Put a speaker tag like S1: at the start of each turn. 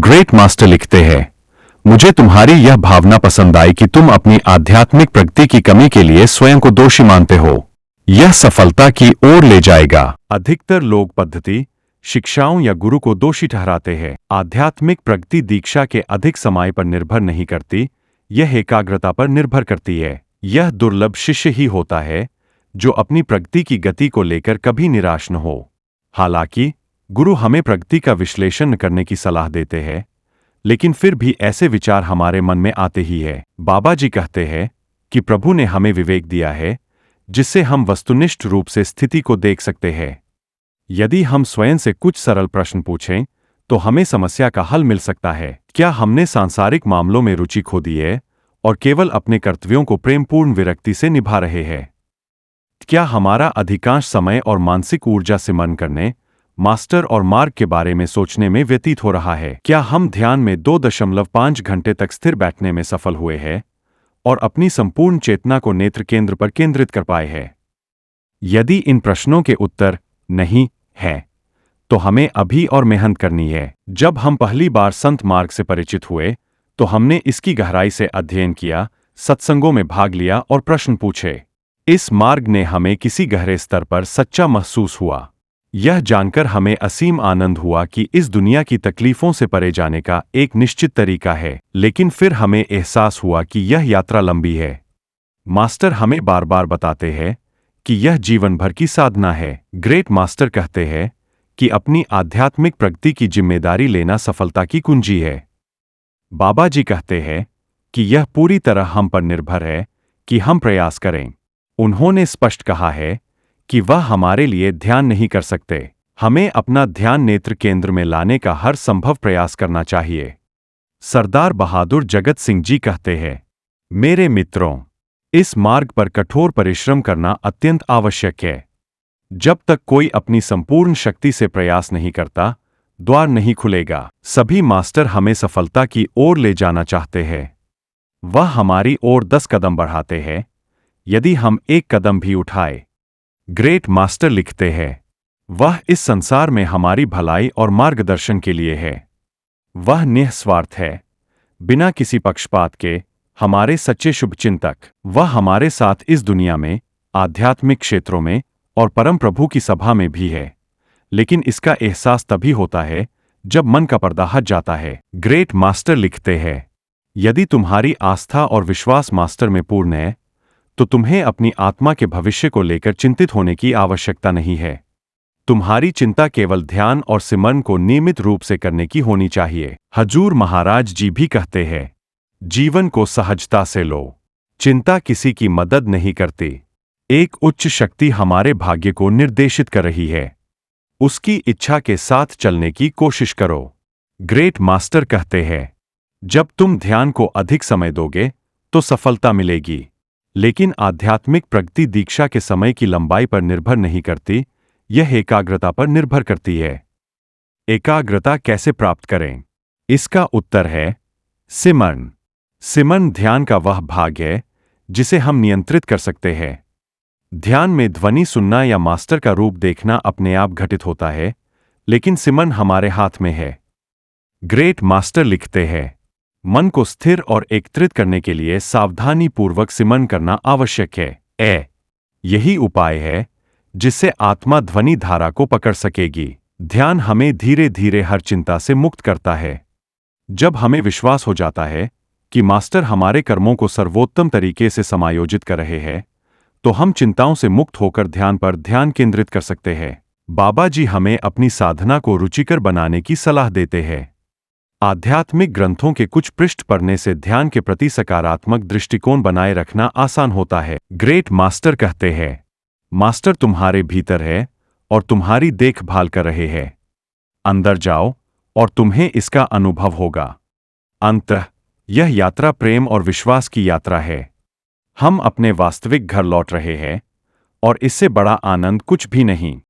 S1: Great master लिखते हैं, मुझे तुम्हारी यह भावना पसंद आई कि तुम अपनी आध्यात्मिक प्रगति की कमी के लिए स्वयं को दोषी मानते हो। यह सफलता की ओर ले जाएगा। अधिकतर लोग पद्धति, शिक्षाओं या गुरु को दोषी ठहराते हैं। आध्यात्मिक प्रगति दीक्षा के अधिक समय पर निर्भर नहीं करती, यह एकाग्रता पर निर्भर करती है। यह दुर्लभ शिष्य ही होता है जो अपनी प्रगति की गति को लेकर कभी निराश न हो। हालांकि गुरु हमें प्रगति का विश्लेषण करने की सलाह देते हैं, लेकिन फिर भी ऐसे विचार हमारे मन में आते ही है। बाबा जी कहते हैं कि प्रभु ने हमें विवेक दिया है जिससे हम वस्तुनिष्ठ रूप से स्थिति को देख सकते हैं। यदि हम स्वयं से कुछ सरल प्रश्न पूछें तो हमें समस्या का हल मिल सकता है। क्या हमने सांसारिक मामलों में रुचि खो दी है और केवल अपने कर्तव्यों को प्रेमपूर्ण विरक्ति से निभा रहे हैं? क्या हमारा अधिकांश समय और मानसिक ऊर्जा सिमरन करने, मास्टर और मार्ग के बारे में सोचने में व्यतीत हो रहा है? क्या हम ध्यान में 2.5 घंटे तक स्थिर बैठने में सफल हुए हैं और अपनी संपूर्ण चेतना को नेत्र केंद्र पर केंद्रित कर पाए हैं? यदि इन प्रश्नों के उत्तर नहीं है तो हमें अभी और मेहनत करनी है। जब हम पहली बार संत मार्ग से परिचित हुए तो हमने इसकी गहराई से अध्ययन किया, सत्संगों में भाग लिया और प्रश्न पूछे। इस मार्ग ने हमें किसी गहरे स्तर पर सच्चा महसूस हुआ। यह जानकर हमें असीम आनंद हुआ कि इस दुनिया की तकलीफों से परे जाने का एक निश्चित तरीका है, लेकिन फिर हमें एहसास हुआ कि यह यात्रा लंबी है। मास्टर हमें बार बार बताते हैं कि यह जीवन भर की साधना है। ग्रेट मास्टर कहते हैं कि अपनी आध्यात्मिक प्रगति की जिम्मेदारी लेना सफलता की कुंजी है। बाबा जी कहते हैं कि यह पूरी तरह हम पर निर्भर है कि हम प्रयास करें। उन्होंने स्पष्ट कहा है कि वह हमारे लिए ध्यान नहीं कर सकते। हमें अपना ध्यान नेत्र केंद्र में लाने का हर संभव प्रयास करना चाहिए। सरदार बहादुर जगत सिंह जी कहते हैं, मेरे मित्रों, इस मार्ग पर कठोर परिश्रम करना अत्यंत आवश्यक है। जब तक कोई अपनी संपूर्ण शक्ति से प्रयास नहीं करता, द्वार नहीं खुलेगा। सभी मास्टर हमें सफलता की ओर ले जाना चाहते हैं। वह हमारी ओर 10 कदम बढ़ाते हैं यदि हम एक कदम भी उठाए। ग्रेट मास्टर लिखते हैं, वह इस संसार में हमारी भलाई और मार्गदर्शन के लिए है। वह निस्वार्थ है, बिना किसी पक्षपात के हमारे सच्चे शुभचिंतक। वह हमारे साथ इस दुनिया में, आध्यात्मिक क्षेत्रों में और परम प्रभु की सभा में भी है, लेकिन इसका एहसास तभी होता है जब मन का पर्दा हट जाता है। ग्रेट मास्टर लिखते हैं, यदि तुम्हारी आस्था और विश्वास मास्टर में पूर्ण है तो तुम्हें अपनी आत्मा के भविष्य को लेकर चिंतित होने की आवश्यकता नहीं है। तुम्हारी चिंता केवल ध्यान और सिमरन को नियमित रूप से करने की होनी चाहिए। हजूर महाराज जी भी कहते हैं, जीवन को सहजता से लो, चिंता किसी की मदद नहीं करती। एक उच्च शक्ति हमारे भाग्य को निर्देशित कर रही है, उसकी इच्छा के साथ चलने की कोशिश करो। ग्रेट मास्टर कहते हैं, जब तुम ध्यान को अधिक समय दोगे तो सफलता मिलेगी, लेकिन आध्यात्मिक प्रगति दीक्षा के समय की लंबाई पर निर्भर नहीं करती, यह एकाग्रता पर निर्भर करती है। एकाग्रता कैसे प्राप्त करें? इसका उत्तर है सिमरन। सिमरन ध्यान का वह भाग है जिसे हम नियंत्रित कर सकते हैं। ध्यान में ध्वनि सुनना या मास्टर का रूप देखना अपने आप घटित होता है, लेकिन सिमरन हमारे हाथ में है। ग्रेट मास्टर लिखते हैं, मन को स्थिर और एकत्रित करने के लिए सावधानी पूर्वक सिमरन करना आवश्यक है। यही उपाय है जिससे आत्मा ध्वनि धारा को पकड़ सकेगी। ध्यान हमें धीरे धीरे हर चिंता से मुक्त करता है। जब हमें विश्वास हो जाता है कि मास्टर हमारे कर्मों को सर्वोत्तम तरीके से समायोजित कर रहे हैं, तो हम चिंताओं से मुक्त होकर ध्यान पर ध्यान केंद्रित कर सकते हैं। बाबा जी हमें अपनी साधना को रुचिकर बनाने की सलाह देते हैं। आध्यात्मिक ग्रंथों के कुछ पृष्ठ पढ़ने से ध्यान के प्रति सकारात्मक दृष्टिकोण बनाए रखना आसान होता है। ग्रेट मास्टर कहते हैं, मास्टर तुम्हारे भीतर है और तुम्हारी देखभाल कर रहे हैं। अंदर जाओ और तुम्हें इसका अनुभव होगा। अंततः यह यात्रा प्रेम और विश्वास की यात्रा है। हम अपने वास्तविक घर लौट रहे हैं और इससे बड़ा आनंद कुछ भी नहीं।